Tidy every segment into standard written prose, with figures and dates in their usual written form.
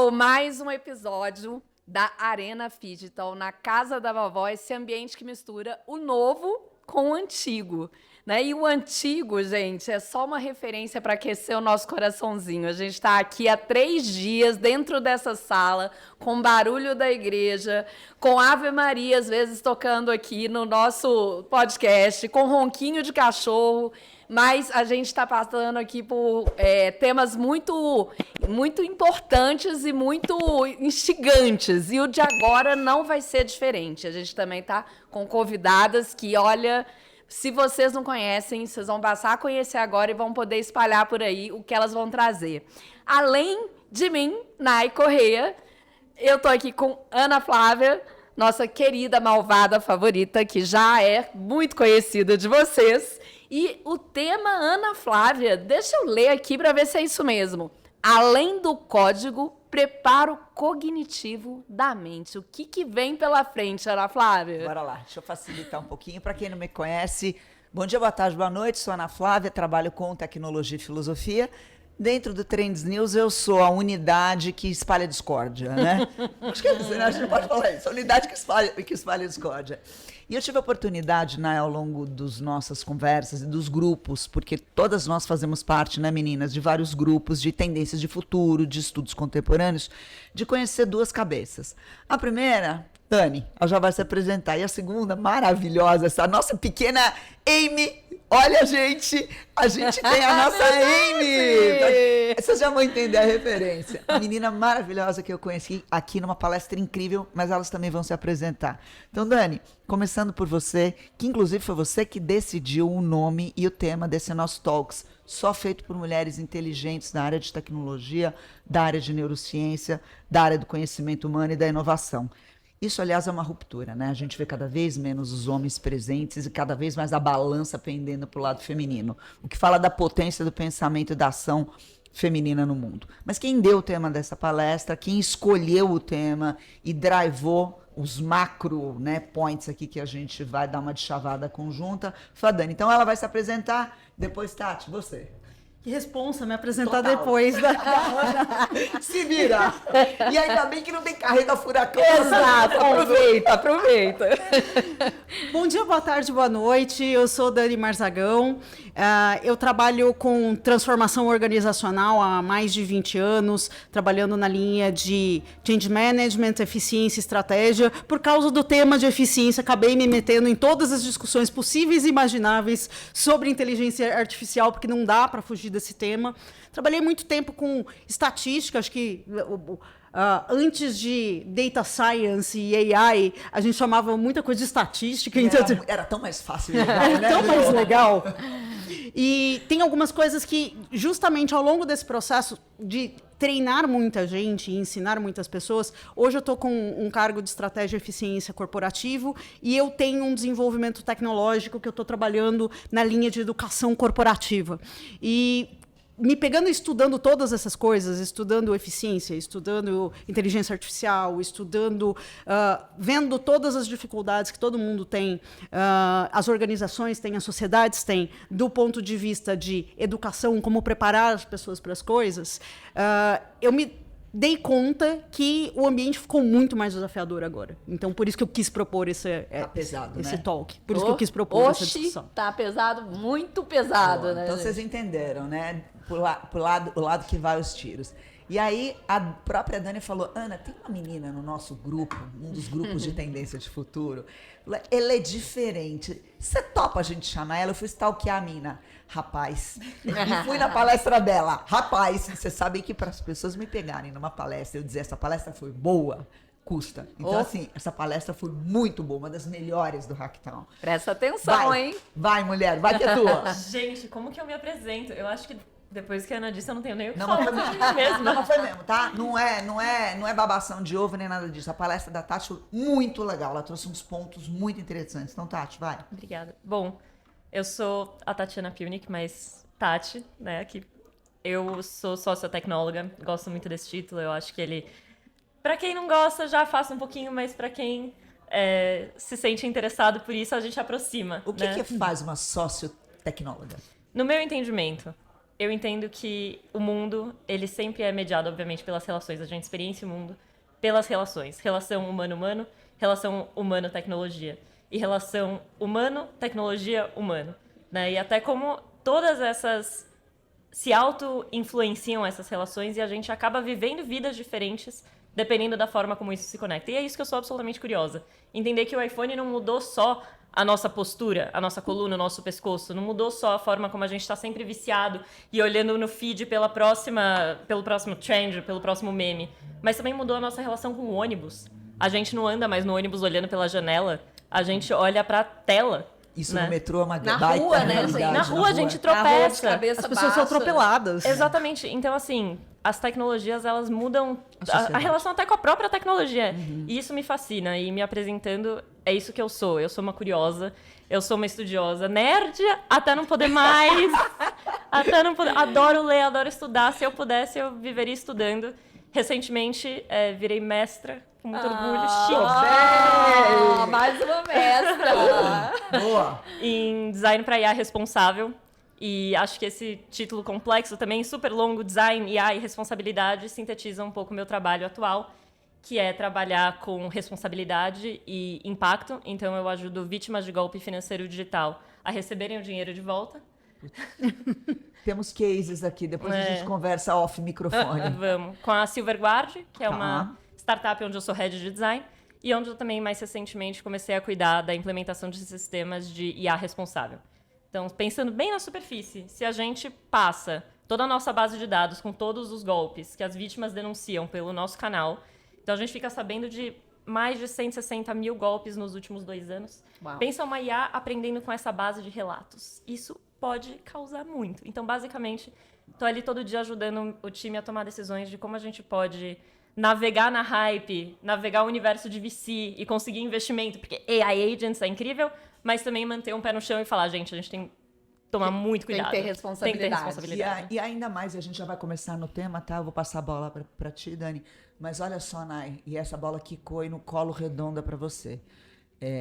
pessoal, mais um episódio da Arena Phygital, na Casa da Vovó, esse ambiente que mistura o novo com o antigo, né? E o antigo, gente, é só uma referência para aquecer o nosso coraçãozinho. A gente está aqui há 3 dias dentro dessa sala, com barulho da igreja, com Ave Maria, às vezes, tocando aqui no nosso podcast, com ronquinho de cachorro. Mas a gente está passando aqui por temas muito, muito importantes e muito instigantes. E o de agora não vai ser diferente. A gente também está com convidadas que, olha, se vocês não conhecem, vocês vão passar a conhecer agora e vão poder espalhar por aí o que elas vão trazer. Além de mim, Nai Correia, eu estou aqui com Ana Flávia, nossa querida malvada favorita, que já é muito conhecida de vocês. E o tema, Ana Flávia, deixa eu ler aqui para ver se é isso mesmo. Além do código, preparo cognitivo da mente. O que vem pela frente, Ana Flávia? Bora lá, deixa eu facilitar um pouquinho. Para quem não me conhece, bom dia, boa tarde, boa noite. Sou Ana Flávia, trabalho com tecnologia e filosofia. Dentro do Trends News, eu sou a unidade que espalha discórdia, né? Acho que a gente não pode falar isso. A unidade que espalha discórdia. E eu tive a oportunidade, né, ao longo das nossas conversas e dos grupos, porque todas nós fazemos parte, né, meninas, de vários grupos de tendências de futuro, de estudos contemporâneos, de conhecer duas cabeças. A primeira, Dani, ela já vai se apresentar. E a segunda, maravilhosa, essa nossa pequena Amy. Olha, gente, a gente tem a nossa Amy. Vocês já vão entender a referência. Uma menina maravilhosa que eu conheci aqui numa palestra incrível, mas elas também vão se apresentar. Então, Dani, começando por você, que inclusive foi você que decidiu o nome e o tema desse nosso Talks, só feito por mulheres inteligentes na área de tecnologia, da área de neurociência, da área do conhecimento humano e da inovação. Isso, aliás, é uma ruptura, né? A gente vê cada vez menos os homens presentes e cada vez mais a balança pendendo para o lado feminino, o que fala da potência do pensamento e da ação feminina no mundo. Mas quem deu o tema dessa palestra, quem escolheu o tema e drivou os macro, né, points aqui que a gente vai dar uma chavada conjunta, foi a Dani. Então ela vai se apresentar, depois, Tati, você. Que responsa me apresentar Total. depois da Se vira! E ainda bem que não tem carreta furacão. Exato, aproveita. Bom dia, boa tarde, boa noite. Eu sou Dani Marzagão. Eu trabalho com transformação organizacional há mais de 20 anos, trabalhando na linha de change management, eficiência e estratégia. Por causa do tema de eficiência, acabei me metendo em todas as discussões possíveis e imagináveis sobre inteligência artificial, porque não dá para fugir desse tema. Trabalhei muito tempo com estatística, acho que antes de data science e AI, a gente chamava muita coisa de estatística. Era tão mais fácil e legal, né? Era tão mais legal. E tem algumas coisas que, justamente ao longo desse processo de treinar muita gente e ensinar muitas pessoas, hoje eu estou com um cargo de estratégia e eficiência corporativo e eu tenho um desenvolvimento tecnológico que eu estou trabalhando na linha de educação corporativa. E me pegando e estudando todas essas coisas, estudando eficiência, estudando inteligência artificial, estudando, vendo todas as dificuldades que todo mundo tem, as organizações têm, as sociedades têm, do ponto de vista de educação, como preparar as pessoas para as coisas, eu me dei conta que o ambiente ficou muito mais desafiador agora. Então, por isso que eu quis propor esse talk. Por isso que eu quis propor essa discussão. Tá pesado, muito pesado, Bom, né? então, vocês entenderam, né? O lado que vai os tiros. E aí, a própria Dani falou, Ana, tem uma menina no nosso grupo, um dos grupos de tendência de futuro, ela é diferente. Você topa a gente chamar ela? Eu fui stalkear a mina. Rapaz, e fui na palestra dela. Rapaz, vocês sabem que para as pessoas me pegarem numa palestra e eu dizer essa palestra foi boa, custa. Então, assim, essa palestra foi muito boa, uma das melhores do Hacktown. Presta atenção, Vai, hein? vai, mulher, vai que é tua. Gente, como que eu me apresento? Eu acho que depois que a Ana disse, eu não tenho nem o que Não, falar mas de mim mesma. Não, mas foi mesmo, tá? Não é babação de ovo nem nada disso. A palestra da Tati foi muito legal. Ela trouxe uns pontos muito interessantes. Então, Tati, vai. Obrigada. Bom, eu sou a Tatiana Piwnik, mas Tati, né? Que eu sou sociotecnóloga, gosto muito desse título. Eu acho que ele, pra quem não gosta, já afasta um pouquinho, mas pra quem se sente interessado por isso, a gente aproxima. O que faz uma sociotecnóloga? No meu entendimento, eu entendo que o mundo, ele sempre é mediado, obviamente, pelas relações. A gente experiencia o mundo pelas relações. Relação humano-humano, relação humano-tecnologia. E relação humano-tecnologia-humano. Né? E até como todas essas se auto-influenciam essas relações e a gente acaba vivendo vidas diferentes dependendo da forma como isso se conecta. E é isso que eu sou absolutamente curiosa. Entender que o iPhone não mudou só a nossa postura, a nossa coluna, o nosso pescoço. Não mudou só a forma como a gente está sempre viciado e olhando no feed pelo próximo trend, pelo próximo meme. Mas também mudou a nossa relação com o ônibus. A gente não anda mais no ônibus olhando pela janela. A gente olha para a tela. Isso né? no metrô é uma Na baita rua, né, realidade, gente? Na rua a gente Na rua de tropeça. cabeça As pessoas são baixa. atropeladas. Exatamente. Então, assim, as tecnologias, elas mudam a sociedade. relação até com a própria tecnologia. E isso me fascina. E me apresentando, é isso que eu sou. Eu sou uma curiosa, eu sou uma estudiosa, nerd até não poder mais. Até não poder. Adoro ler, adoro estudar. Se eu pudesse, eu viveria estudando. Recentemente, virei mestra, com muito orgulho, chique. Mais uma mestra! Boa! Em design para IA responsável. E acho que esse título complexo também, super longo, design, IA e responsabilidade, sintetiza um pouco o meu trabalho atual, que é trabalhar com responsabilidade e impacto. Então, eu ajudo vítimas de golpe financeiro digital a receberem o dinheiro de volta. Temos cases aqui, depois a gente conversa off microfone. Vamos. Com a Silverguard, que é Tá. uma startup onde eu sou head de design e onde eu também, mais recentemente, comecei a cuidar da implementação de sistemas de IA responsável. Então, pensando bem na superfície, se a gente passa toda a nossa base de dados com todos os golpes que as vítimas denunciam pelo nosso canal, então a gente fica sabendo de mais de 160 mil golpes nos últimos 2 anos. Uau. Pensa uma IA aprendendo com essa base de relatos. Isso pode causar muito. Então, basicamente, estou ali todo dia ajudando o time a tomar decisões de como a gente pode navegar na hype, navegar o universo de VC e conseguir investimento, porque AI Agents é incrível, mas também manter um pé no chão e falar, gente, a gente tem que tomar muito Tem que cuidado. ter responsabilidade. Tem que ter responsabilidade. E ainda mais, a gente já vai começar no tema, tá? Eu vou passar a bola pra ti, Dani. Mas olha só, Nai, e essa bola quicou no colo redonda pra você.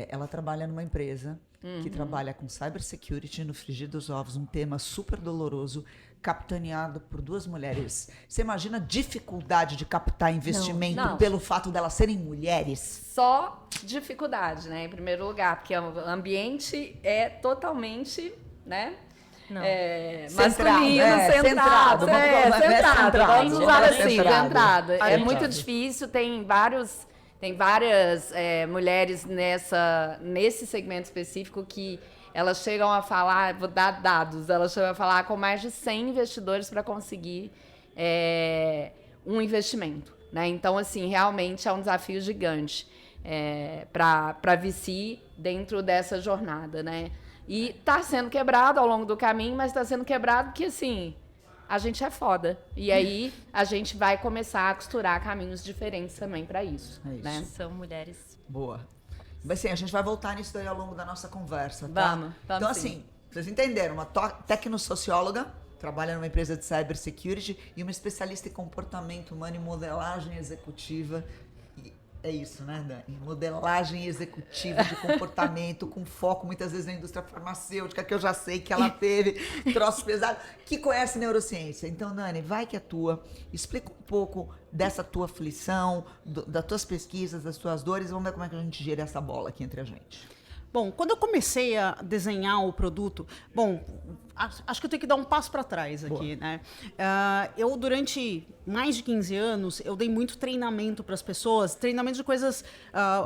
Ela trabalha numa empresa que trabalha com cybersecurity no frigir dos ovos, um tema super doloroso, capitaneado por 2 mulheres. Você imagina a dificuldade de captar investimento Não. pelo fato delas serem mulheres? Só dificuldade, né? Em primeiro lugar, porque o ambiente é totalmente, né? Não. Masculino, centrado. Centrado. Vamos usar assim, centrado. É muito difícil, tem várias mulheres nesse segmento específico que elas chegam a falar, vou dar dados, elas chegam a falar com mais de 100 investidores para conseguir um investimento, né? Então, assim, realmente é um desafio gigante para VC dentro dessa jornada, né? E tá sendo quebrado ao longo do caminho, mas tá sendo quebrado porque, assim, a gente é foda. E aí a gente vai começar a costurar caminhos diferentes também para isso, É isso. né? São mulheres. Boa. Mas assim, a gente vai voltar nisso daí ao longo da nossa conversa, tá? Vamos Então, sim. assim, vocês entenderam, uma tecnossocióloga, trabalha numa empresa de cybersecurity e uma especialista em comportamento humano e modelagem executiva. E é isso, né, Dani? Modelagem executiva de comportamento, com foco muitas vezes na indústria farmacêutica, que eu já sei que ela teve, troços pesados, que conhece neurociência. Então, Dani, vai que é tua, explica um pouco dessa tua aflição, das tuas pesquisas, das tuas dores, vamos ver como é que a gente gira essa bola aqui entre a gente. Bom, quando eu comecei a desenhar o produto, acho que eu tenho que dar um passo para trás aqui, né? Eu, durante mais de 15 anos, eu dei muito treinamento para as pessoas, treinamento de coisas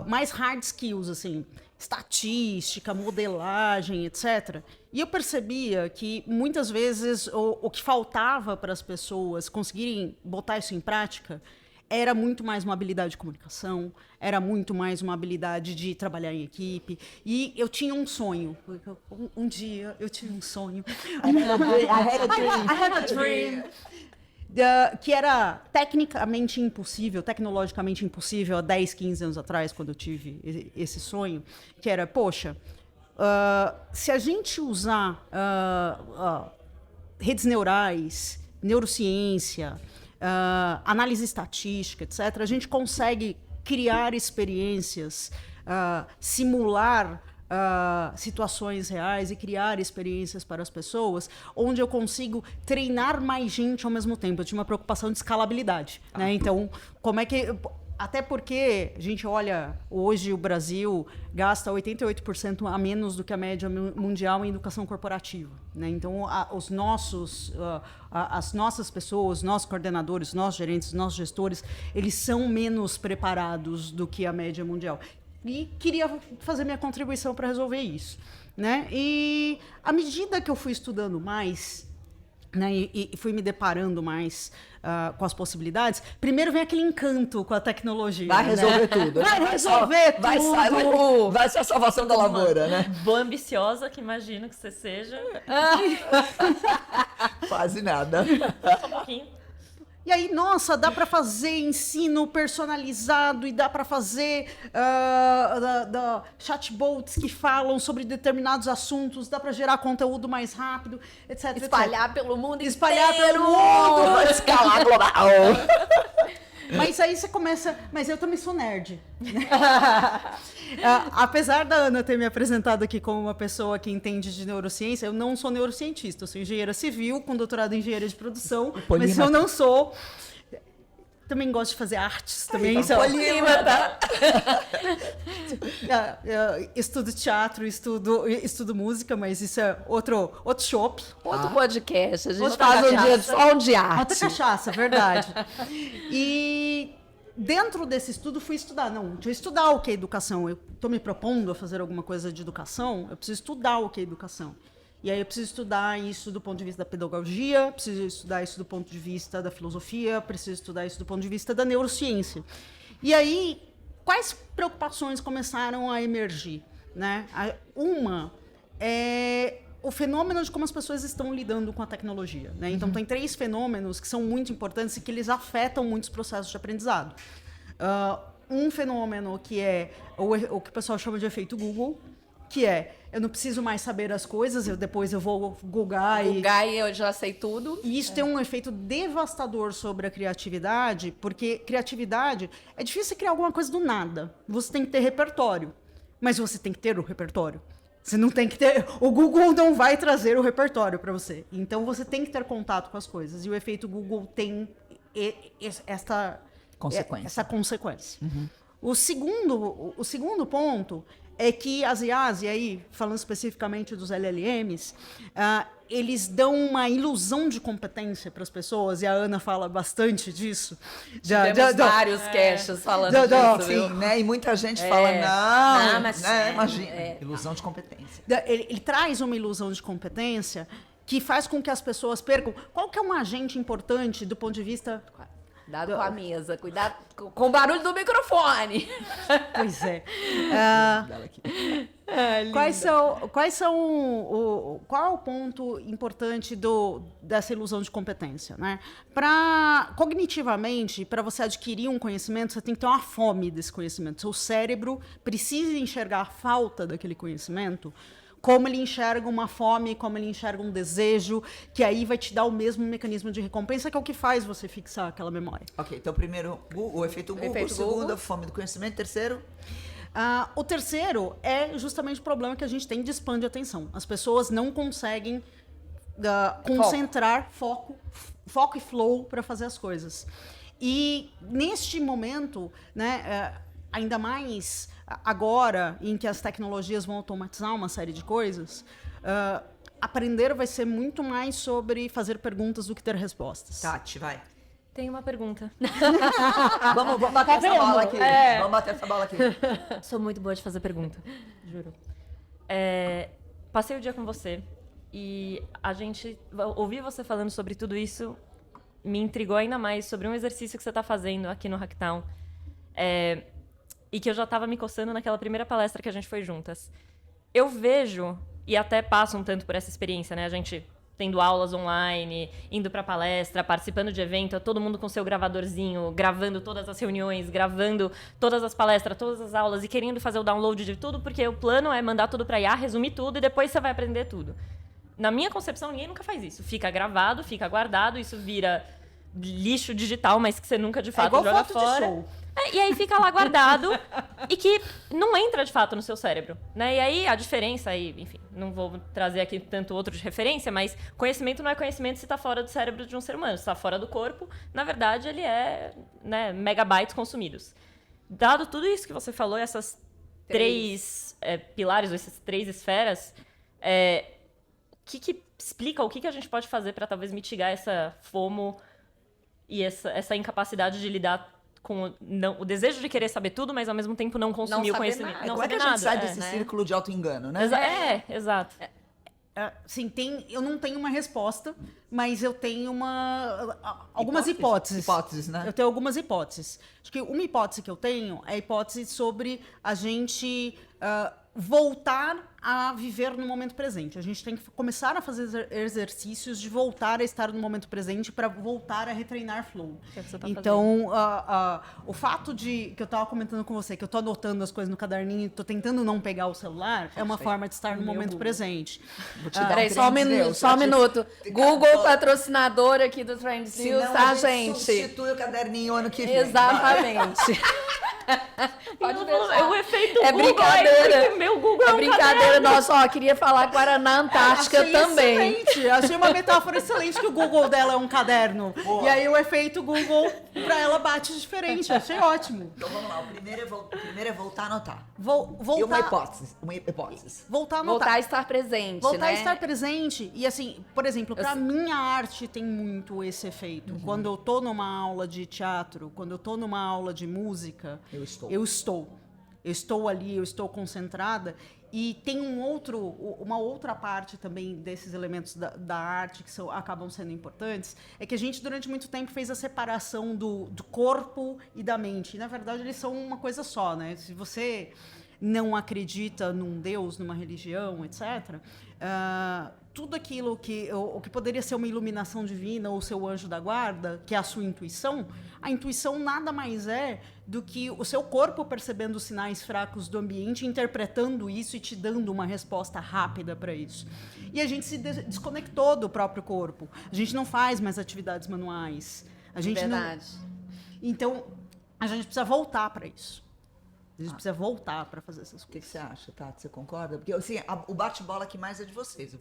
mais hard skills, assim, estatística, modelagem, etc. E eu percebia que, muitas vezes, o que faltava para as pessoas conseguirem botar isso em prática era muito mais uma habilidade de comunicação, era muito mais uma habilidade de trabalhar em equipe. E eu tinha um sonho. Um dia eu tive um sonho. I had a dream. Que era tecnicamente impossível, tecnologicamente impossível há 10, 15 anos atrás, quando eu tive esse sonho, que era, poxa, se a gente usar redes neurais, neurociência, análise estatística, etc., a gente consegue criar experiências, simular situações reais e criar experiências para as pessoas, onde eu consigo treinar mais gente ao mesmo tempo. Eu tinha uma preocupação de escalabilidade, né? Então, como é que... Até porque a gente olha, hoje o Brasil gasta 88% a menos do que a média mundial em educação corporativa, né? Então, as nossas pessoas, nossos coordenadores, nossos gerentes, nossos gestores, eles são menos preparados do que a média mundial. E queria fazer minha contribuição para resolver isso, né? E à medida que eu fui estudando mais, né, e fui me deparando mais com as possibilidades, primeiro vem aquele encanto com a tecnologia. Vai resolver tudo. Vai resolver tudo. Vai ser a salvação da lavoura, né? Boa ambiciosa, que imagino que você seja. Quase nada. Só um pouquinho. E aí, nossa, dá para fazer ensino personalizado e dá para fazer chatbots que falam sobre determinados assuntos, dá para gerar conteúdo mais rápido, etc. Espalhar pelo mundo Espalhar inteiro. pelo mundo. Vai escalar global. Mas aí você começa... Mas eu também sou nerd. Apesar da Ana ter me apresentado aqui como uma pessoa que entende de neurociência, eu não sou neurocientista. Eu sou engenheira civil, com doutorado em engenharia de produção. Mas eu não sou... Também gosto de fazer artes. Também sou... Polímata. Estudo teatro, estudo música, mas isso é outro chopp. Outro podcast. A gente Outra faz um dia cachaça. só um de arte. Alta cachaça, verdade. E dentro desse estudo fui estudar. Não, deixa eu estudar o que é educação. Eu estou me propondo a fazer alguma coisa de educação, eu preciso estudar o que é educação. E aí eu preciso estudar isso do ponto de vista da pedagogia, preciso estudar isso do ponto de vista da filosofia, preciso estudar isso do ponto de vista da neurociência. E aí, quais preocupações começaram a emergir, né? Uma é o fenômeno de como as pessoas estão lidando com a tecnologia, né? Então, tem 3 fenômenos que são muito importantes e que eles afetam muitos processos de aprendizado. Um fenômeno que é o que o pessoal chama de efeito Google, que é, eu não preciso mais saber as coisas, depois eu vou googar O Gai, eu já sei tudo. e isso tem um efeito devastador sobre a criatividade, porque criatividade é difícil criar alguma coisa do nada. Você tem que ter repertório, mas você tem que ter o repertório. Você não tem que ter... O Google não vai trazer o repertório para você. Então, você tem que ter contato com as coisas. E o efeito Google tem essa consequência. O segundo ponto é que as IAs, e aí, falando especificamente dos LLMs, eles dão uma ilusão de competência para as pessoas, e a Ana fala bastante disso. Temos vários caches falando disso, viu? Sim, né? E muita gente fala, não, mas né? Imagina, ilusão de competência. Ele traz uma ilusão de competência que faz com que as pessoas percam qual que é um agente importante do ponto de vista... Cuidado com a mesa, cuidado com o barulho do microfone. Pois é. Qual é o ponto importante dessa ilusão de competência, né? Cognitivamente, para você adquirir um conhecimento, você tem que ter uma fome desse conhecimento. Seu cérebro precisa enxergar a falta daquele conhecimento, como ele enxerga uma fome, como ele enxerga um desejo, que aí vai te dar o mesmo mecanismo de recompensa, que é o que faz você fixar aquela memória. Ok, então primeiro o efeito Google, segundo a fome do conhecimento, terceiro... O terceiro é justamente o problema que a gente tem de spam de atenção. As pessoas não conseguem concentrar foco e flow para fazer as coisas. E neste momento, né, ainda mais agora em que as tecnologias vão automatizar uma série de coisas, aprender vai ser muito mais sobre fazer perguntas do que ter respostas. Tati, vai. Tem uma pergunta. Vamos bater essa bola aqui. Vamos bater essa bola aqui. Sou muito boa de fazer pergunta, juro. Passei o dia com você e ouvir você falando sobre tudo isso me intrigou ainda mais sobre um exercício que você está fazendo aqui no Hacktown. E que eu já estava me coçando naquela primeira palestra que a gente foi juntas. Eu vejo, e até passo um tanto por essa experiência, né? A gente tendo aulas online, indo para palestra, participando de evento, todo mundo com seu gravadorzinho, gravando todas as reuniões, gravando todas as palestras, todas as aulas e querendo fazer o download de tudo, porque o plano é mandar tudo para IA, resumir tudo e depois você vai aprender tudo. Na minha concepção, ninguém nunca faz isso. Fica gravado, fica guardado, isso vira lixo digital, mas que você nunca de fato joga fora. E aí fica lá guardado e que não entra de fato no seu cérebro, né? E aí a diferença aí, enfim, não vou trazer aqui tanto outro de referência, mas conhecimento não é conhecimento se está fora do cérebro de um ser humano. Se está fora do corpo, na verdade ele é, né, megabytes consumidos. Dado tudo isso que você falou, essas três pilares, ou essas três esferas, o que explica, o que a gente pode fazer para talvez mitigar essa FOMO e essa incapacidade de lidar com o desejo de querer saber tudo, mas ao mesmo tempo não consumir o conhecimento. Nada. Não Como é que saber a gente sai nada, desse né? círculo de auto-engano, né? Exato. Sim, eu não tenho uma resposta, mas eu tenho algumas hipóteses. Hipóteses, né? Eu tenho algumas hipóteses. Acho que uma hipótese que eu tenho é a hipótese sobre a gente voltar a viver no momento presente. A gente tem que começar a fazer exercícios de voltar a estar no momento presente para voltar a retreinar flow. Que é o que você tá Então, o fato de que eu estava comentando com você, que eu estou anotando as coisas no caderninho e estou tentando não pegar o celular, é uma forma de estar no momento presente. Vou te dar Peraí, só um Trends minuto, News, só um pra te- minuto. Google, patrocinador aqui do Trends News, Senão tá, a gente? substitui o caderninho ano que vem. Exatamente. Pode deixar. É o efeito É Google. brincadeira. Meu Google é um brincadeira, caderno. nossa, ó, queria falar agora na Antártica Achei também. Excelente. Achei uma metáfora excelente que o Google dela é um caderno. Boa. E aí o efeito Google pra ela bate diferente. Achei ótimo. Então vamos lá, o primeiro é voltar a anotar. Voltar, E uma hipótese. voltar a anotar. Voltar a estar presente, Voltar né? a estar presente. E assim, por exemplo, pra minha arte tem muito esse efeito. Quando eu tô numa aula de teatro, quando eu tô numa aula de música, Eu estou. Eu estou ali, eu estou concentrada. E tem uma outra parte também desses elementos da arte que acabam sendo importantes, é que a gente durante muito tempo fez a separação do corpo e da mente. E, na verdade, eles são uma coisa só, né? Se você não acredita num Deus, numa religião, etc., tudo aquilo o que poderia ser uma iluminação divina ou seu anjo da guarda, que é a sua intuição, a intuição nada mais é do que o seu corpo percebendo os sinais fracos do ambiente, interpretando isso e te dando uma resposta rápida para isso. E a gente se desconectou do próprio corpo. A gente não faz mais atividades manuais. A gente Verdade. Então, a gente precisa voltar para isso. A gente precisa voltar para fazer essas O que coisas. você acha, Tati? Você concorda? Porque assim, o bate-bola aqui mais é de vocês.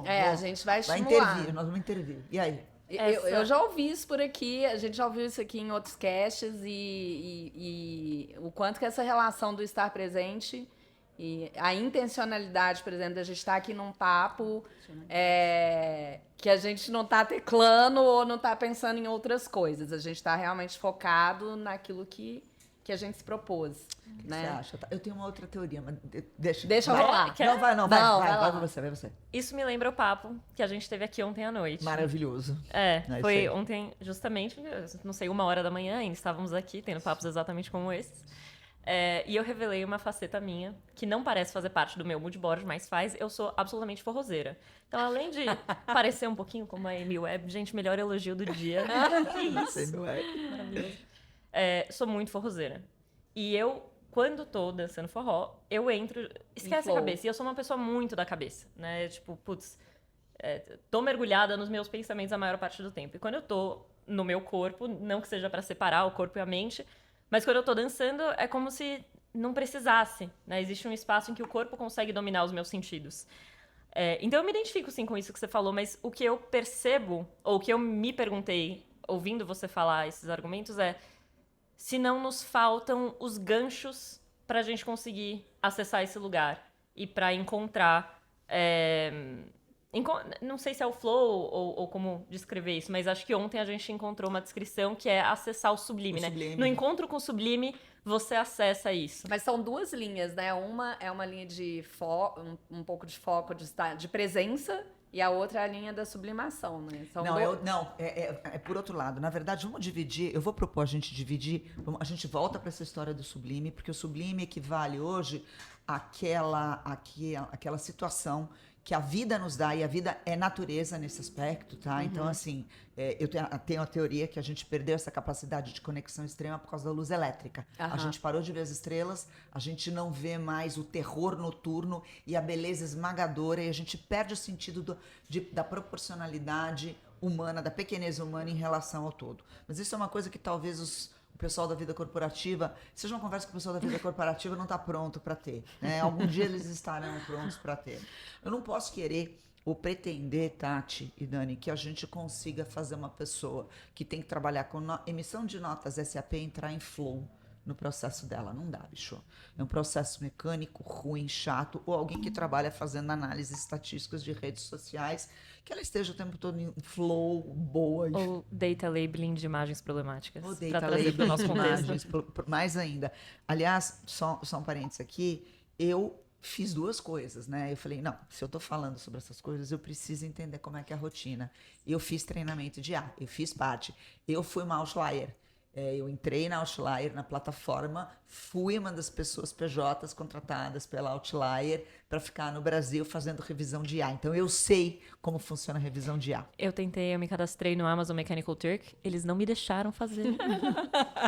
A gente vai Vai estimular. intervir, nós vamos intervir. E aí? Eu já ouvi isso por aqui, a gente já ouviu isso aqui em outros casts e o quanto que essa relação do estar presente e a intencionalidade, por exemplo, da gente estar aqui num papo que a gente não está teclando ou não está pensando em outras coisas, a gente está realmente focado naquilo que a gente se propôs. O que né? você acha? Eu tenho uma outra teoria, mas deixa. Deixa eu vai. rolar. Não, vai, Não, vai lá. vai você. Isso me lembra o papo que a gente teve aqui ontem à noite. Maravilhoso. Foi isso aí. ontem, justamente, não sei, 1h da manhã, ainda estávamos aqui tendo papos exatamente como esses. E eu revelei uma faceta minha, que não parece fazer parte do meu mood board, mas faz. Eu sou absolutamente forrozeira. Então, além de parecer um pouquinho como a Amy Webb, gente, melhor elogio do dia. Que isso? Não é? Maravilhoso. Sou muito forrozeira. E eu, quando tô dançando forró, eu entro... Esquece a flow. cabeça. E eu sou uma pessoa muito da cabeça, né? Tipo, putz... tô mergulhada nos meus pensamentos a maior parte do tempo. E quando eu tô no meu corpo, não que seja pra separar o corpo e a mente, mas quando eu tô dançando, é como se não precisasse, né? Existe um espaço em que o corpo consegue dominar os meus sentidos. Então eu me identifico, sim, com isso que você falou, mas o que eu percebo, ou o que eu me perguntei, ouvindo você falar esses argumentos, é se não nos faltam os ganchos pra gente conseguir acessar esse lugar e pra encontrar... não sei se é o flow ou como descrever isso, mas acho que ontem a gente encontrou uma descrição que é acessar o sublime, né? sublime. No encontro com o sublime, você acessa isso. Mas são duas linhas, né? Uma é uma linha de um pouco de foco, de presença, e a outra é a linha da sublimação, né? São É por outro lado. Na verdade, vamos dividir. Eu vou propor a gente dividir. A gente volta para essa história do sublime, porque o sublime equivale hoje àquela situação que a vida nos dá, e a vida é natureza nesse aspecto, tá? Então, assim, eu tenho a teoria que a gente perdeu essa capacidade de conexão extrema por causa da luz elétrica. A Aham. gente parou de ver as estrelas, a gente não vê mais o terror noturno e a beleza esmagadora, e a gente perde o sentido da proporcionalidade humana, da pequenez humana em relação ao todo. Mas isso é uma coisa que talvez o pessoal da vida corporativa, seja uma conversa que o pessoal da vida corporativa não está pronto para ter, né? Algum dia eles estarão prontos para ter. Eu não posso querer ou pretender, Tati e Dani, que a gente consiga fazer uma pessoa que tem que trabalhar com emissão de notas SAP entrar em flow no processo dela. Não dá, bicho. É um processo mecânico, ruim, chato, ou alguém que trabalha fazendo análises estatísticas de redes sociais, que ela esteja o tempo todo em flow, boa. Ou data labeling de imagens problemáticas. Ou Pra data trazer pro labeling nosso de contexto. imagens, mais ainda. Aliás, só um parênteses aqui, eu fiz duas coisas, né? Eu falei, não, se eu tô falando sobre essas coisas, eu preciso entender como é que é a rotina. Eu fiz treinamento de IA, eu fiz parte. Eu fui uma outlier. Eu entrei na Outlier, na plataforma, fui uma das pessoas PJs contratadas pela Outlier para ficar no Brasil fazendo revisão de IA. Então, eu sei como funciona a revisão de IA. Eu me cadastrei no Amazon Mechanical Turk, eles não me deixaram fazer.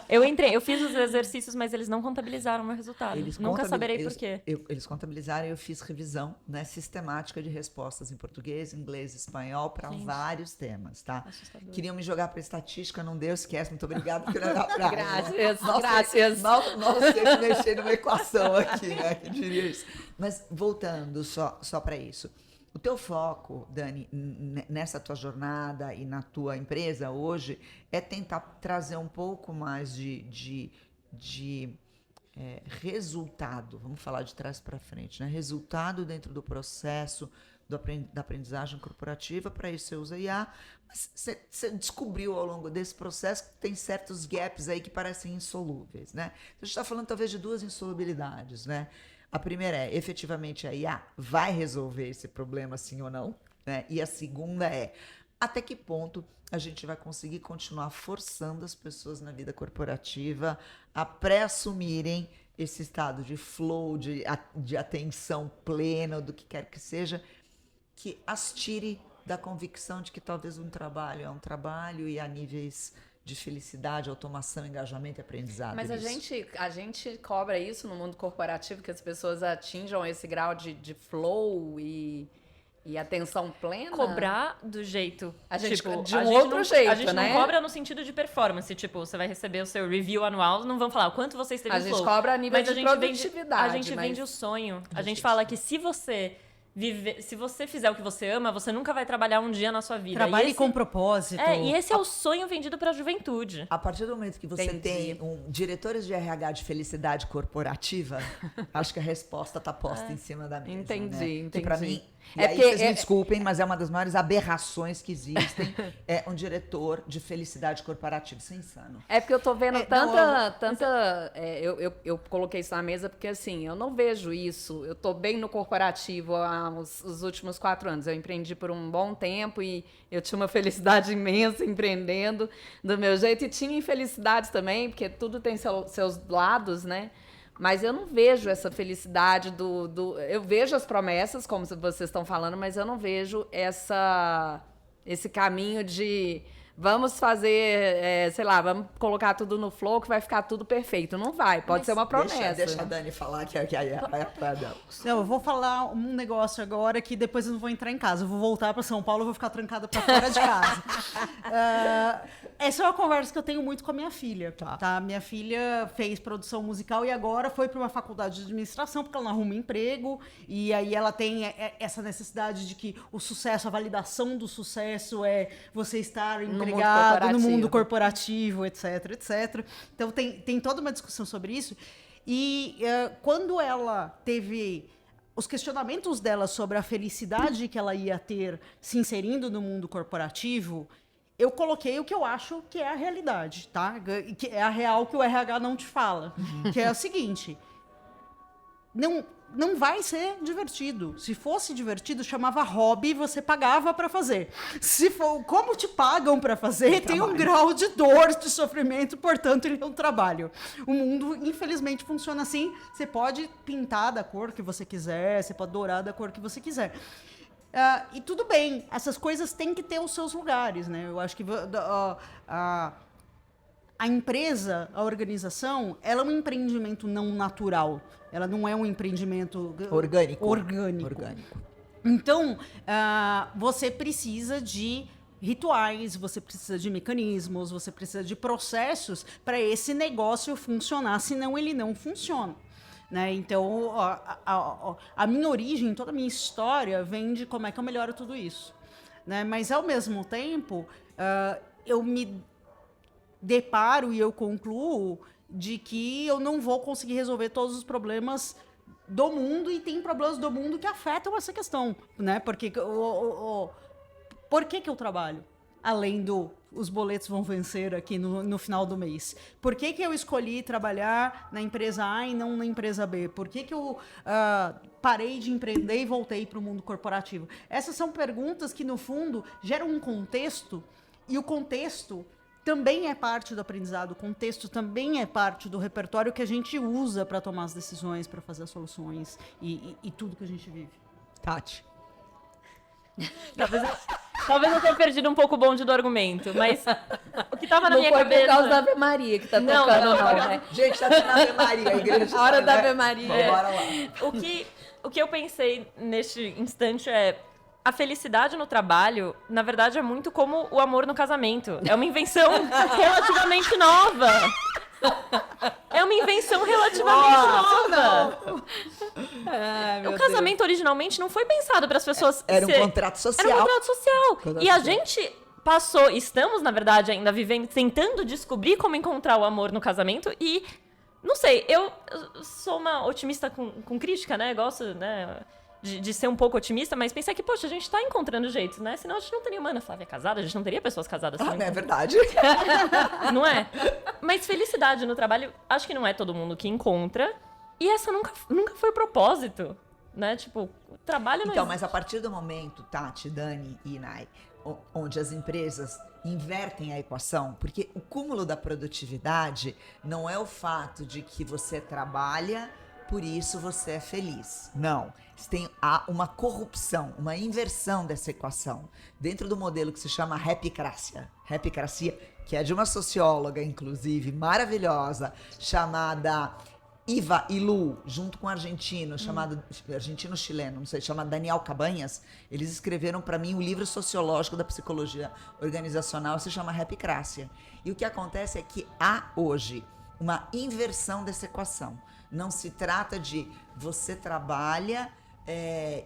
Eu fiz os exercícios, mas eles não contabilizaram o meu resultado. Nunca saberei por quê. Eles contabilizaram e eu fiz revisão, né, sistemática de respostas em português, inglês e espanhol para vários temas, tá? Assustador. Queriam me jogar para estatística, não deu, esquece, muito obrigada, porque não é da praia. Graças, Nossa, graças. Não sei mexer numa equação aqui, né? Que diria isso. Mas voltando só para isso. O teu foco, Dani, nessa tua jornada e na tua empresa hoje é tentar trazer um pouco mais de resultado, vamos falar de trás para frente, né? Resultado dentro do processo da aprendizagem corporativa. Para isso você usa IA, mas você descobriu ao longo desse processo que tem certos gaps aí que parecem insolúveis, né? Então, a gente está falando talvez de duas insolubilidades, né? A primeira é, efetivamente, a IA vai resolver esse problema, sim ou não? Né? E a segunda é, até que ponto a gente vai conseguir continuar forçando as pessoas na vida corporativa a pré-assumirem esse estado de flow, de atenção plena, do que quer que seja, que as tire da convicção de que talvez um trabalho é um trabalho e há níveis de felicidade, automação, engajamento e aprendizado. Mas a gente cobra isso no mundo corporativo, que as pessoas atinjam esse grau de flow e atenção plena. Cobrar do jeito... A gente, tipo, de um outro jeito, A gente né? não cobra no sentido de performance. Tipo, você vai receber o seu review anual, não vão falar o quanto você esteve A em gente flow. cobra a nível Mas de produtividade. A gente vende o sonho. A gente fala que se você fizer o que você ama, você nunca vai trabalhar um dia na sua vida. Trabalhe com propósito. E esse é o sonho vendido pra juventude. A partir do momento que você Entendi. tem diretores de RH de felicidade corporativa, acho que a resposta está posta em cima da mesa. Entendi, né? entendi. Que para mim, e É aí porque vocês me desculpem, mas é uma das maiores aberrações que existem, é um diretor de felicidade corporativa. Isso é insano. É porque eu tô vendo não, eu coloquei isso na mesa porque, assim, eu não vejo isso. Eu tô bem no corporativo há os últimos 4 anos. Eu empreendi por um bom tempo e eu tinha uma felicidade imensa empreendendo do meu jeito. E tinha infelicidades também, porque tudo tem seus lados, né? Mas eu não vejo essa felicidade eu vejo as promessas, como vocês estão falando, mas eu não vejo esse caminho de vamos fazer, sei lá, vamos colocar tudo no flow que vai ficar tudo perfeito. Não vai, pode ser uma promessa. Deixa a Dani falar que é a praia dela. Não, eu vou falar um negócio agora que depois eu não vou entrar em casa. Eu vou voltar para São Paulo e vou ficar trancada para fora de casa. Essa é uma conversa que eu tenho muito com a minha filha. Tá? Minha filha fez produção musical e agora foi para uma faculdade de administração porque ela não arruma emprego. E aí ela tem essa necessidade de que o sucesso, a validação do sucesso é você estar empregado no mundo corporativo, etc, etc. Então tem toda uma discussão sobre isso. E quando ela teve os questionamentos dela sobre a felicidade que ela ia ter se inserindo no mundo corporativo, eu coloquei o que eu acho que é a realidade, tá? Que é a real que o RH não te fala. Que é o seguinte: não vai ser divertido. Se fosse divertido, chamava hobby, você pagava para fazer. Se for como te pagam para fazer, tem um grau de dor, de sofrimento, portanto, ele é um trabalho. O mundo, infelizmente, funciona assim. Você pode pintar da cor que você quiser, você pode dourar da cor que você quiser. E tudo bem, essas coisas têm que ter os seus lugares, né? Eu acho que a empresa, a organização, ela é um empreendimento não natural. Ela não é um empreendimento Orgânico. Então, você precisa de rituais, você precisa de mecanismos, você precisa de processos para esse negócio funcionar, senão ele não funciona. Né? Então, a minha origem, toda a minha história vem de como é que eu melhoro tudo isso. Né? Mas, ao mesmo tempo, eu me deparo e eu concluo de que eu não vou conseguir resolver todos os problemas do mundo, e tem problemas do mundo que afetam essa questão, né? Porque por que eu trabalho? Além os boletos vão vencer aqui no final do mês. Por que eu escolhi trabalhar na empresa A e não na empresa B? Por que eu parei de empreender e voltei para o mundo corporativo? Essas são perguntas que, no fundo, geram um contexto, e o contexto também é parte do aprendizado, o contexto também é parte do repertório que a gente usa para tomar as decisões, para fazer as soluções e tudo que a gente vive. Tati. Talvez eu tenha perdido um pouco o bonde do argumento, mas o que tava na minha foi cabeça... por causa da Ave Maria que tá Não, tocando, não, né? Gente, tá tendo Ave Maria, a igreja. A hora da né? Ave Maria. Bora lá. O que eu pensei neste instante é... A felicidade no trabalho, na verdade, é muito como o amor no casamento. É uma invenção relativamente nova. É uma invenção relativamente nova. Ai, meu O casamento originalmente não foi pensado para as pessoas... Era um contrato social. Era um contrato social. Contrato E a social. gente estamos, na verdade, ainda vivendo, tentando descobrir como encontrar o amor no casamento e... Não sei, eu sou uma otimista com crítica, né? Gosto, né... De ser um pouco otimista, mas pensar que, poxa, a gente tá encontrando jeitos, né? Senão a gente não teria uma Ana Flávia casada, a gente não teria pessoas casadas. Ah, é verdade. Não é? Mas felicidade no trabalho, acho que não é todo mundo que encontra. E essa nunca foi o propósito, né? Tipo, o trabalho não Então, existe. mas a partir do momento, Tati, Dani e Nai, onde as empresas invertem a equação, porque o cúmulo da produtividade não é o fato de que você trabalha, por isso você é feliz. Não. Há uma corrupção, uma inversão dessa equação. Dentro do modelo que se chama Happycracia, que é de uma socióloga, inclusive, maravilhosa, chamada Iva Ilú, junto com um argentino, argentino-chileno, não sei, chamado Daniel Cabanhas. Eles escreveram para mim um livro sociológico da psicologia organizacional, se chama Happycracia. E o que acontece é que há hoje uma inversão dessa equação. Não se trata de você trabalha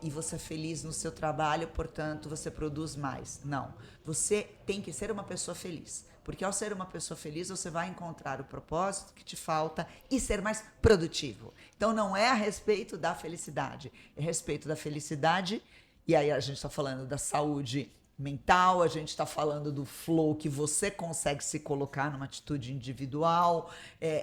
e você é feliz no seu trabalho, portanto você produz mais. Não. Você tem que ser uma pessoa feliz. Porque ao ser uma pessoa feliz, você vai encontrar o propósito que te falta e ser mais produtivo. Então não é a respeito da felicidade. É a respeito da felicidade. E aí a gente está falando da saúde mental, a gente está falando do flow que você consegue se colocar numa atitude individual,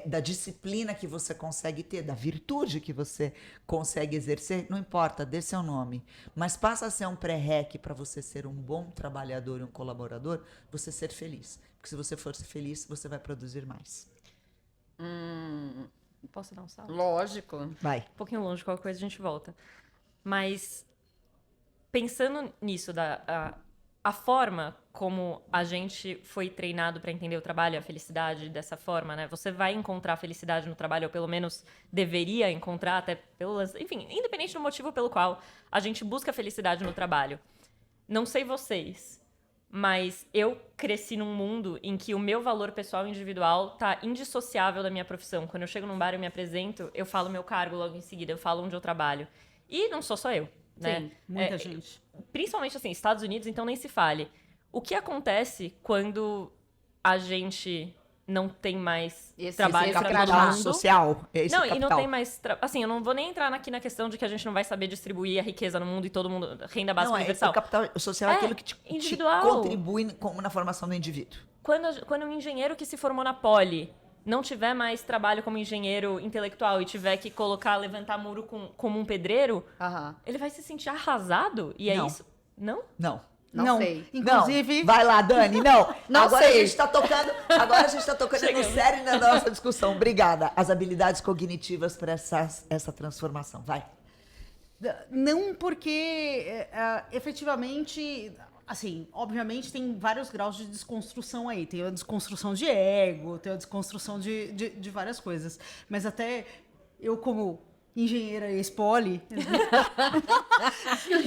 da disciplina que você consegue ter, da virtude que você consegue exercer, não importa, dê seu nome, mas passa a ser um pré-req para você ser um bom trabalhador e um colaborador, você ser feliz, porque se você for feliz, você vai produzir mais. Posso dar um salto? Lógico. Vai. Um pouquinho longe, qualquer coisa a gente volta. Mas, pensando nisso, a forma como a gente foi treinado para entender o trabalho e a felicidade dessa forma, né? Você vai encontrar felicidade no trabalho, ou pelo menos deveria encontrar, até pelas... Enfim, independente do motivo pelo qual a gente busca felicidade no trabalho. Não sei vocês, mas eu cresci num mundo em que o meu valor pessoal individual tá indissociável da minha profissão. Quando eu chego num bar e me apresento, eu falo meu cargo logo em seguida, eu falo onde eu trabalho. E não sou só eu, né? Sim, muita gente. Principalmente, assim, Estados Unidos, então nem se fale. O que acontece quando a gente não tem mais trabalho para todo Capital mundo? social. Esse Não, capital. e não tem mais... Assim, eu não vou nem entrar aqui na questão de que a gente não vai saber distribuir a riqueza no mundo e todo mundo... Renda básica universal. O capital social é aquilo que te individual. contribui como na formação do indivíduo. Quando um engenheiro que se formou na Poli não tiver mais trabalho como engenheiro intelectual e tiver que levantar muro como um pedreiro, ele vai se sentir arrasado? E é Não. isso? Não? Não sei. Inclusive... Não. Vai lá, Dani. Não. Não agora sei. A gente tá tocando, agora a gente está tocando no sério na nossa discussão. Obrigada. As habilidades cognitivas para essa transformação. Vai. Não, porque efetivamente, assim, obviamente tem vários graus de desconstrução aí. Tem a desconstrução de ego, tem a desconstrução de várias coisas. Mas até eu, como engenheira ex-poli.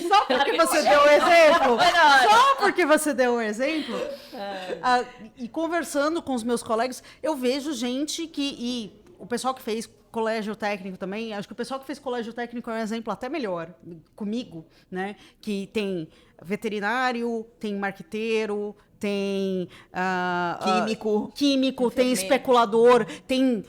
Só porque você deu o exemplo. Só porque você deu o exemplo. E conversando com os meus colegas, eu vejo gente e o pessoal que fez colégio técnico também, acho que o pessoal que fez colégio técnico é um exemplo até melhor comigo, né? Que tem veterinário, tem marqueteiro, tem químico, tem especulador, tem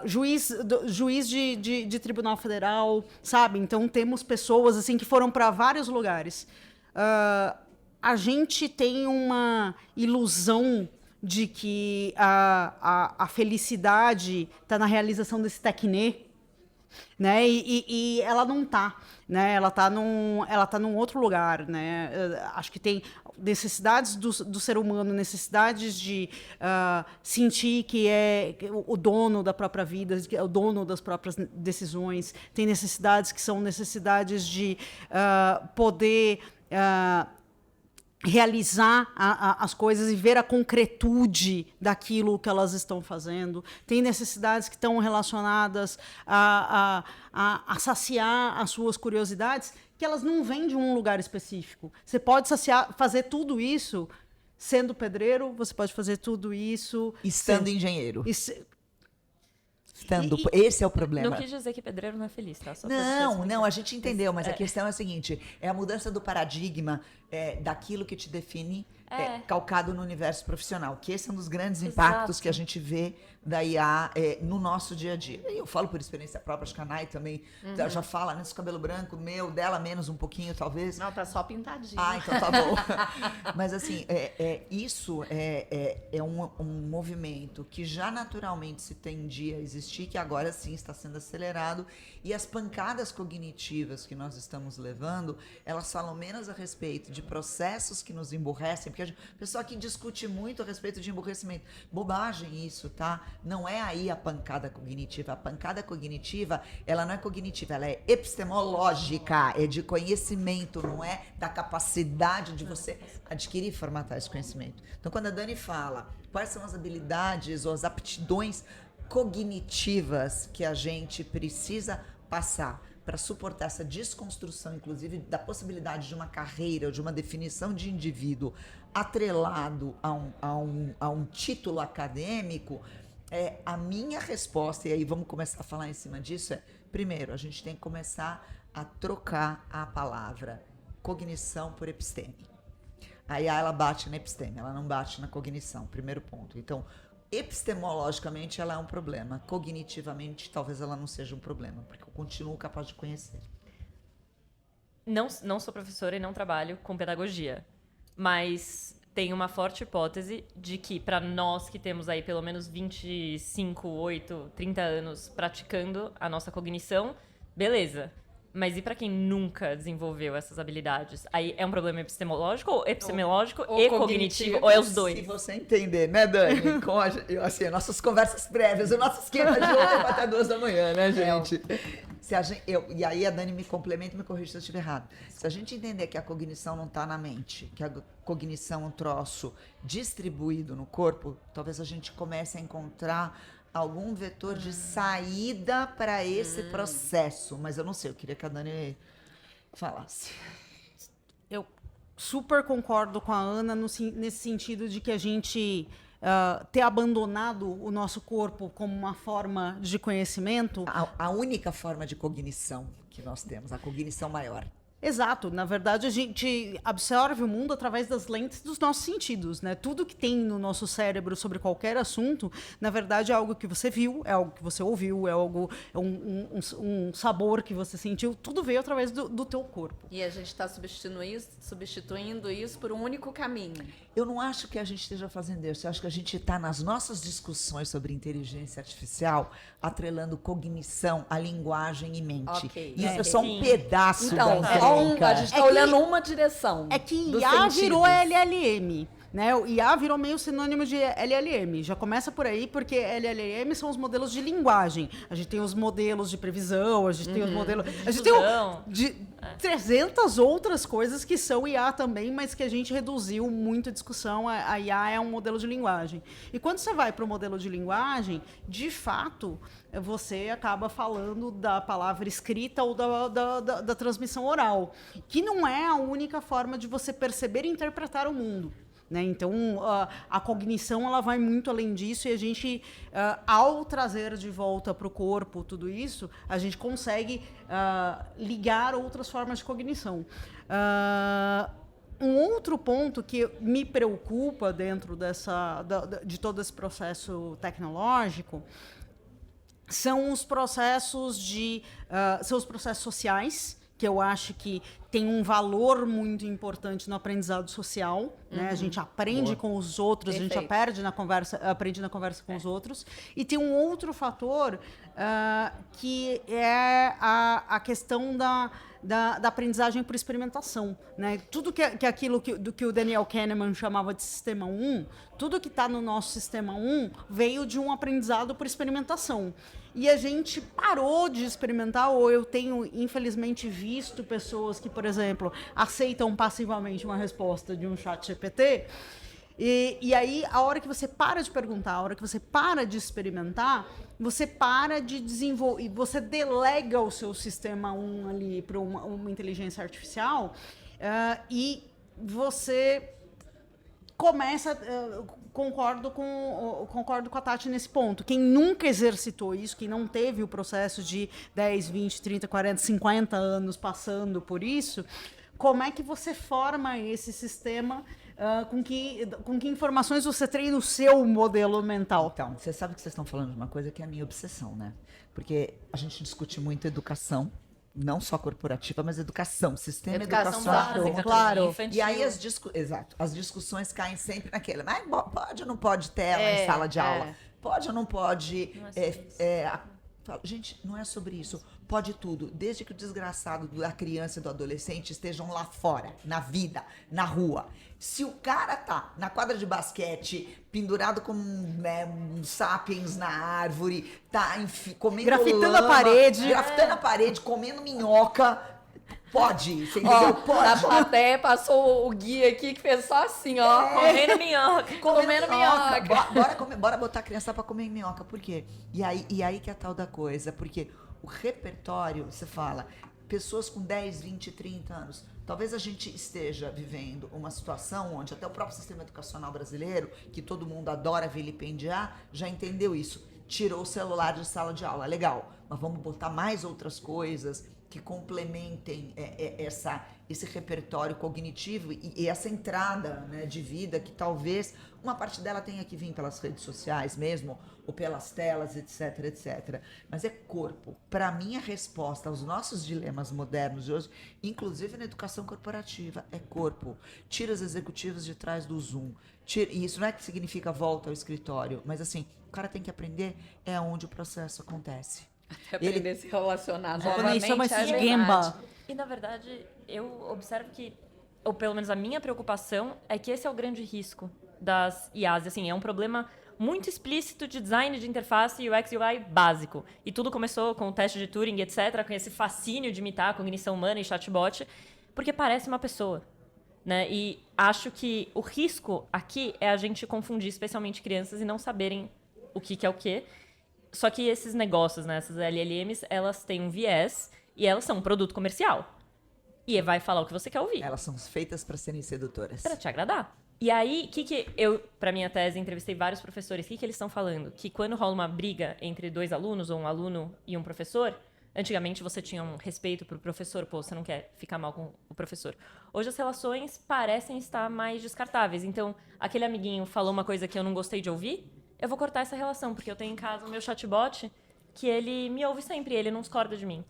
juiz de tribunal federal, sabe? Então temos pessoas assim que foram para vários lugares. A gente tem uma ilusão de que a felicidade está na realização desse tecnê, né? E ela não está, né? Ela tá num outro lugar, né? Acho que tem necessidades do ser humano, necessidades de sentir que é o dono da própria vida, que é o dono das próprias decisões. Tem necessidades que são necessidades de poder realizar as coisas e ver a concretude daquilo que elas estão fazendo. Tem necessidades que estão relacionadas a saciar as suas curiosidades, que elas não vêm de um lugar específico. Você pode fazer tudo isso sendo pedreiro, você pode fazer tudo isso... Estando engenheiro. Esse é o problema. Não quis dizer que pedreiro não é feliz, tá? Só Não, a gente entendeu, mas a questão é a seguinte, é a mudança do paradigma daquilo que te define calcado no universo profissional, que esse é um dos grandes impactos que a gente vê da IA no nosso dia a dia. E eu falo por experiência própria, acho que a Nay também já fala, né, esse cabelo branco, meu, dela menos um pouquinho, talvez. Não, tá só pintadinho. Ah, então tá bom. Mas assim, isso é um movimento que já naturalmente se tendia a existir, que agora sim está sendo acelerado, e as pancadas cognitivas que nós estamos levando, elas falam menos a respeito de processos que nos emburrecem, porque a pessoa aqui discute muito a respeito de emburrecimento. Bobagem isso, tá? Não é aí a pancada cognitiva. A pancada cognitiva, ela não é cognitiva, ela é epistemológica, é de conhecimento, não é da capacidade de você adquirir e formatar esse conhecimento. Então, quando a Dani fala quais são as habilidades ou as aptidões cognitivas que a gente precisa passar para suportar essa desconstrução, inclusive, da possibilidade de uma carreira ou de uma definição de indivíduo atrelado a um título acadêmico, a minha resposta, e aí vamos começar a falar em cima disso, primeiro, a gente tem que começar a trocar a palavra cognição por episteme. Aí ela bate na episteme, ela não bate na cognição, primeiro ponto. Então, epistemologicamente ela é um problema, cognitivamente talvez ela não seja um problema, porque eu continuo capaz de conhecer. Não sou professora e não trabalho com pedagogia, mas tem uma forte hipótese de que para nós que temos aí pelo menos 25, 8, 30 anos praticando a nossa cognição, beleza. Mas e para quem nunca desenvolveu essas habilidades? Aí é um problema epistemológico ou e cognitivo? Ou é os dois? Se você entender, né, Dani? Com assim, nossas conversas prévias, o nosso esquema de ontem até 2 da manhã, né, gente? E aí a Dani me complementa e me corrige se eu estiver errado. Se a gente entender que a cognição não está na mente, que a cognição é um troço distribuído no corpo, talvez a gente comece a encontrar algum vetor de saída para esse processo. Mas eu não sei, eu queria que a Dani falasse. Eu super concordo com a Ana nesse sentido de que a gente ter abandonado o nosso corpo como uma forma de conhecimento. A única forma de cognição que nós temos, a cognição maior. Exato. Na verdade, a gente absorve o mundo através das lentes dos nossos sentidos, né? Tudo que tem no nosso cérebro sobre qualquer assunto, na verdade, é algo que você viu, é algo que você ouviu, é um sabor que você sentiu. Tudo veio através do teu corpo. E a gente está substituindo isso por um único caminho. Eu não acho que a gente esteja fazendo isso. Eu acho que a gente está nas nossas discussões sobre inteligência artificial atrelando cognição à linguagem e mente. Okay. Isso é só um pedaço da a gente está olhando uma direção. É que IA virou LLM. Né? O IA virou meio sinônimo de LLM. Já começa por aí, porque LLM são os modelos de linguagem. A gente tem os modelos de previsão, a gente tem os modelos... A gente tem 300 outras coisas que são IA também, mas que a gente reduziu muito a discussão. A IA é um modelo de linguagem. E quando você vai para o modelo de linguagem, de fato, você acaba falando da palavra escrita ou da transmissão oral, que não é a única forma de você perceber e interpretar o mundo. Né? Então, a cognição ela vai muito além disso e a gente, ao trazer de volta para o corpo tudo isso, a gente consegue ligar outras formas de cognição. Um outro ponto que me preocupa dentro de todo esse processo tecnológico são os processos sociais, que eu acho que tem um valor muito importante no aprendizado social, né? A gente aprende com os outros, Perfeito. a gente aprende na conversa com os outros. E tem um outro fator que é a questão da aprendizagem por experimentação, né? Tudo que aquilo que o Daniel Kahneman chamava de sistema 1, tudo que está no nosso sistema 1 veio de um aprendizado por experimentação. E a gente parou de experimentar, ou eu tenho, infelizmente, visto pessoas que, por exemplo, aceitam passivamente uma resposta de um chat GPT, e aí, a hora que você para de perguntar, a hora que você para de experimentar, você para de desenvolver, você delega o seu sistema 1 ali para uma inteligência artificial, e você começa... Concordo com a Tati nesse ponto. Quem nunca exercitou isso, quem não teve o processo de 10, 20, 30, 40, 50 anos passando por isso, como é que você forma esse sistema, com que informações você treina o seu modelo mental? Então, você sabe que vocês estão falando de uma coisa que é a minha obsessão, né? Porque a gente discute muito educação, não só corporativa, mas educação, sistema Educação educacional. básica, claro. Infantil. E aí as discussões caem sempre naquele, mas pode ou não pode tela em sala de aula? Pode ou não pode? Gente, não é sobre isso. Pode tudo, desde que o desgraçado da criança e do adolescente estejam lá fora, na vida, na rua. Se o cara tá na quadra de basquete, pendurado com um sapiens na árvore, tá comendo Grafitando a parede, comendo minhoca, pode, você entendeu? Ó, Pode. na plateia passou o guia aqui que fez só assim, ó. Comendo minhoca. Comendo minhoca. Bora botar a criança pra comer minhoca. Por quê? E aí que é a tal da coisa. Porque o repertório, você fala, pessoas com 10, 20, 30 anos, talvez a gente esteja vivendo uma situação onde até o próprio sistema educacional brasileiro, que todo mundo adora vilipendiar, já entendeu isso. Tirou o celular de sala de aula. Legal, mas vamos botar mais outras coisas que complementem esse repertório cognitivo e essa entrada, né, de vida que talvez uma parte dela tenha que vir pelas redes sociais mesmo, ou pelas telas, etc, etc. Mas é corpo. Para mim, a resposta aos nossos dilemas modernos de hoje, inclusive na educação corporativa, é corpo. Tira os executivos de trás do Zoom. E isso não é que significa volta ao escritório, mas assim, o cara tem que aprender onde o processo acontece. Aprender a se relacionar Também novamente. chama é esse de verdade. Gemba. E, na verdade, eu observo que, ou pelo menos a minha preocupação, é que esse é o grande risco das IAs. Assim, é um problema muito explícito de design de interface UX e UI básico. E tudo começou com o teste de Turing, etc., com esse fascínio de imitar a cognição humana e chatbot, porque parece uma pessoa. Né? E acho que o risco aqui é a gente confundir, especialmente crianças, e não saberem o que é o quê. Só que esses negócios, né, essas LLMs, elas têm um viés e elas são um produto comercial. E vai falar o que você quer ouvir. Elas são feitas para serem sedutoras. Pra te agradar. E aí, pra minha tese, entrevistei vários professores. O que eles estão falando? Que quando rola uma briga entre dois alunos, ou um aluno e um professor, antigamente você tinha um respeito pro professor, pô, você não quer ficar mal com o professor. Hoje as relações parecem estar mais descartáveis. Então, aquele amiguinho falou uma coisa que eu não gostei de ouvir, eu vou cortar essa relação, porque eu tenho em casa o meu chatbot, que ele me ouve sempre, ele não discorda de mim.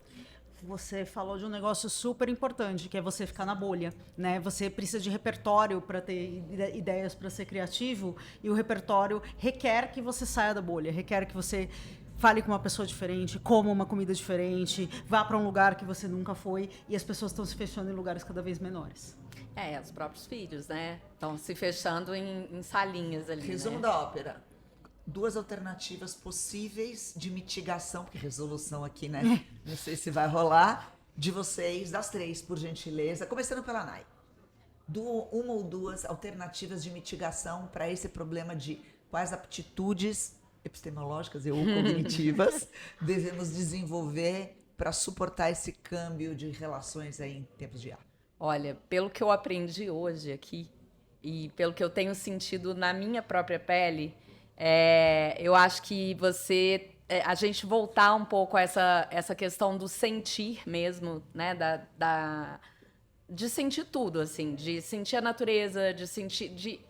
Você falou de um negócio super importante, que é você ficar na bolha, né? Você precisa de repertório para ter ideias, para ser criativo, e o repertório requer que você saia da bolha, requer que você fale com uma pessoa diferente, coma uma comida diferente, vá para um lugar que você nunca foi, e as pessoas estão se fechando em lugares cada vez menores. Os próprios filhos, né? Estão se fechando em salinhas ali, Resumo né? da ópera. 2 alternativas possíveis de mitigação, porque resolução aqui, né? Não sei se vai rolar. de vocês, das três, por gentileza, começando pela Nay. Uma ou duas alternativas de mitigação para esse problema de quais aptitudes epistemológicas ou cognitivas devemos desenvolver para suportar esse câmbio de relações aí em tempos de IA. Olha, pelo que eu aprendi hoje aqui e pelo que eu tenho sentido na minha própria pele, eu acho que a gente voltar um pouco a essa questão do sentir mesmo, né, de sentir tudo, assim, de sentir a natureza, de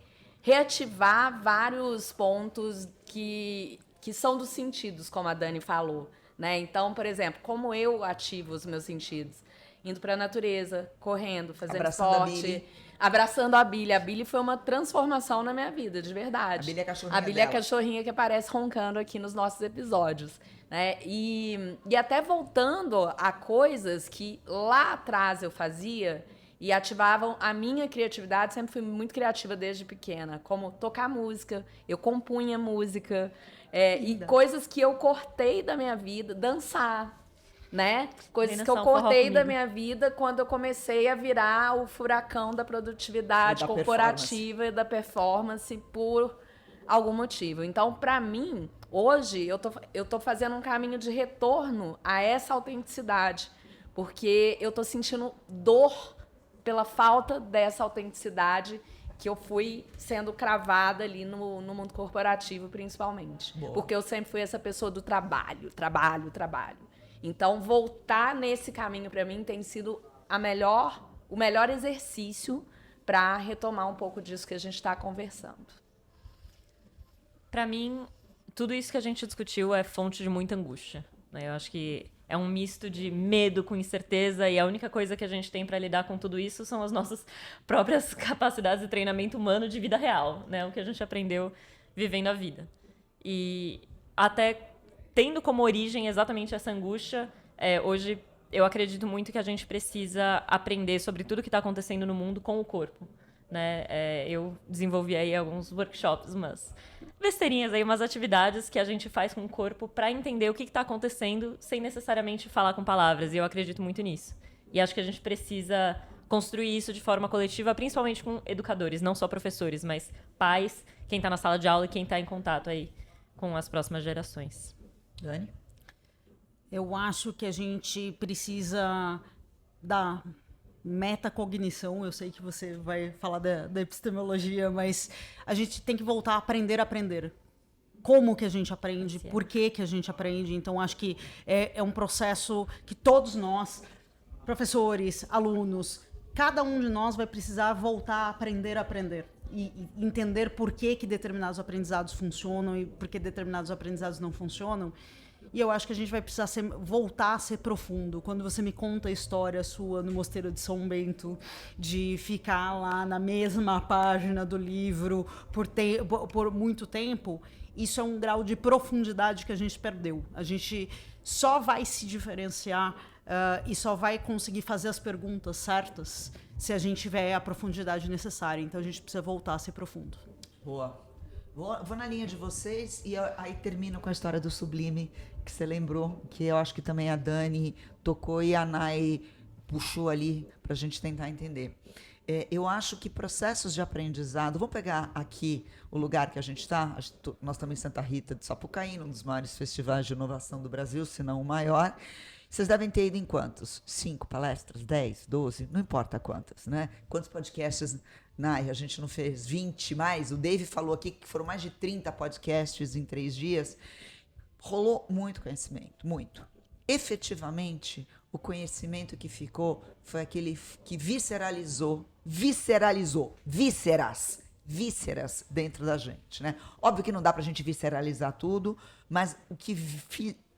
reativar vários pontos que são dos sentidos, como a Dani falou, né? Então, por exemplo, como eu ativo os meus sentidos? Indo para a natureza, correndo, fazendo esporte, abraçando a Billy. A Billy foi uma transformação na minha vida, de verdade. A Billy é a cachorrinha A Billy é a cachorrinha que aparece roncando aqui nos nossos episódios, né? E até voltando a coisas que lá atrás eu fazia e ativavam a minha criatividade. Sempre fui muito criativa desde pequena, como tocar música, eu compunha música, e coisas que eu cortei da minha vida, dançar, né? Coisas que eu cortei da minha vida quando eu comecei a virar o furacão da produtividade corporativa e da performance por algum motivo. Então, para mim, hoje, eu tô fazendo um caminho de retorno a essa autenticidade, porque eu tô sentindo dor pela falta dessa autenticidade que eu fui sendo cravada ali no mundo corporativo, principalmente. Boa. Porque eu sempre fui essa pessoa do trabalho. Então, voltar nesse caminho, para mim, tem sido o melhor exercício para retomar um pouco disso que a gente está conversando. Para mim, tudo isso que a gente discutiu é fonte de muita angústia, né? Eu acho que é um misto de medo com incerteza, e a única coisa que a gente tem para lidar com tudo isso são as nossas próprias capacidades de treinamento humano de vida real, né? O que a gente aprendeu vivendo a vida. E até tendo como origem exatamente essa angústia, hoje eu acredito muito que a gente precisa aprender sobre tudo que está acontecendo no mundo com o corpo, né? Eu desenvolvi aí alguns workshops, umas besteirinhas aí, umas atividades que a gente faz com o corpo para entender o que está acontecendo sem necessariamente falar com palavras, e eu acredito muito nisso. E acho que a gente precisa construir isso de forma coletiva, principalmente com educadores, não só professores, mas pais, quem está na sala de aula e quem está em contato aí com as próximas gerações. Dani? Eu acho que a gente precisa da metacognição. Eu sei que você vai falar da epistemologia, mas a gente tem que voltar a aprender. Como que a gente aprende, por que a gente aprende. Então, acho que é um processo que todos nós, professores, alunos, cada um de nós vai precisar voltar a aprender. E entender por que determinados aprendizados funcionam e por que determinados aprendizados não funcionam. E eu acho que a gente vai precisar voltar a ser profundo. Quando você me conta a história sua no Mosteiro de São Bento, de ficar lá na mesma página do livro por muito tempo, isso é um grau de profundidade que a gente perdeu. A gente só vai se diferenciar e só vai conseguir fazer as perguntas certas se a gente tiver a profundidade necessária. Então a gente precisa voltar a ser profundo. Boa. Vou na linha de vocês e aí termino com a história do Sublime, que você lembrou, que eu acho que também a Dani tocou e a Nay puxou ali para a gente tentar entender. Eu acho que processos de aprendizado... Vamos pegar aqui o lugar que a gente está. Nós estamos em Santa Rita de Sapucaí, um dos maiores festivais de inovação do Brasil, se não o maior. Vocês devem ter ido em quantos? 5 palestras? 10? 12? Não importa quantas, né? Quantos podcasts... Nay, a gente não fez 20 mais? O Dave falou aqui que foram mais de 30 podcasts em 3 dias. Rolou muito conhecimento, muito. Efetivamente, o conhecimento que ficou foi aquele que visceralizou vísceras dentro da gente, né? Óbvio que não dá pra gente visceralizar tudo, mas o que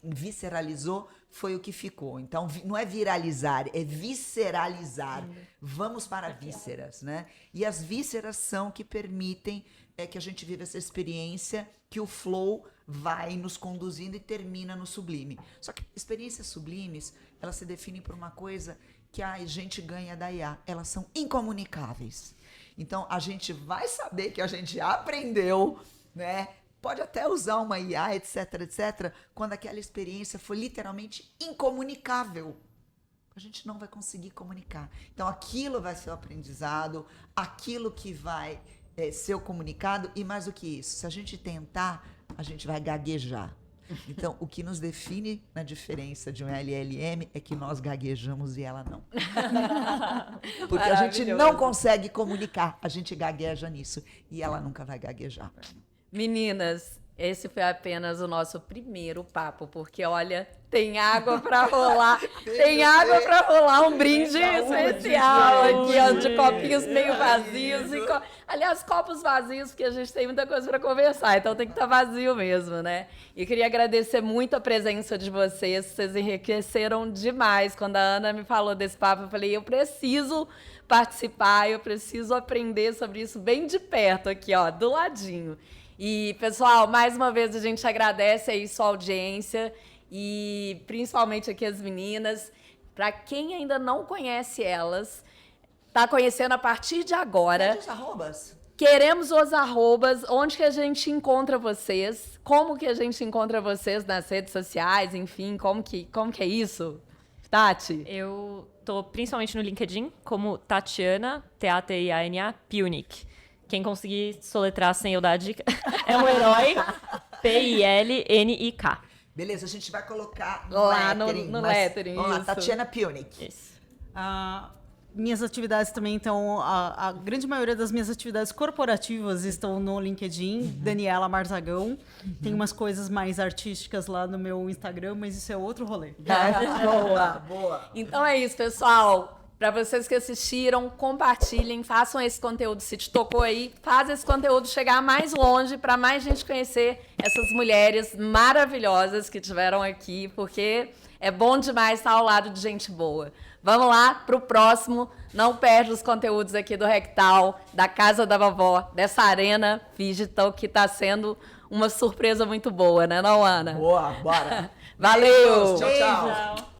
visceralizou foi o que ficou. Então, não é viralizar, é visceralizar. Vamos para vísceras, né? E as vísceras são que permitem que a gente viva essa experiência, que o flow vai nos conduzindo e termina no sublime. Só que experiências sublimes, elas se definem por uma coisa que a gente ganha da IA. Elas são incomunicáveis. Então, a gente vai saber que a gente aprendeu, né? Pode até usar uma IA, etc, quando aquela experiência foi literalmente incomunicável. a gente não vai conseguir comunicar. Então, aquilo vai ser o aprendizado, aquilo que vai ser o comunicado, e mais do que isso, se a gente tentar, a gente vai gaguejar. Então, o que nos define na diferença de um LLM é que nós gaguejamos e ela não. Porque a gente não consegue comunicar, a gente gagueja nisso, e ela nunca vai gaguejar. Meninas, esse foi apenas o nosso primeiro papo, porque olha, tem água para rolar, tem água para rolar, um brinde especial aqui, ó, de copinhos meio vazios, aliás, copos vazios, porque a gente tem muita coisa para conversar, então tem que estar vazio mesmo, né? E queria agradecer muito a presença de vocês enriqueceram demais. Quando a Ana me falou desse papo, eu falei, eu preciso participar, eu preciso aprender sobre isso bem de perto aqui, ó, do ladinho. E, pessoal, mais uma vez a gente agradece aí sua audiência e principalmente aqui as meninas. Para quem ainda não conhece elas, tá conhecendo a partir de agora. Pede os arrobas. Queremos os arrobas, onde que a gente encontra vocês, como que a gente encontra vocês nas redes sociais, enfim, como que é isso? Tati? Eu tô principalmente no LinkedIn como Tatiana, T-A-T-I-A-N-A, Piwnik. Quem conseguir soletrar sem eu dar a dica é um herói. P-I-L-N-I-K. Beleza, a gente vai colocar lá no mas lettering. Vamos lá, isso. Tatiana Piwnik. Isso. Minhas atividades também estão... A grande maioria das minhas atividades corporativas estão no LinkedIn, Daniela Marzagão. Tem umas coisas mais artísticas lá no meu Instagram, mas isso é outro rolê. Boa. Boa. Então é isso, pessoal. Para vocês que assistiram, compartilhem, façam esse conteúdo. Se te tocou aí, faz esse conteúdo chegar mais longe para mais gente conhecer essas mulheres maravilhosas que tiveram aqui, porque é bom demais estar ao lado de gente boa. Vamos lá para o próximo. Não perde os conteúdos aqui do Rectal, da Casa da Vovó, dessa Arena Digital, que está sendo uma surpresa muito boa, né, não, Ana? Boa, bora. Valeu! Tchau, tchau.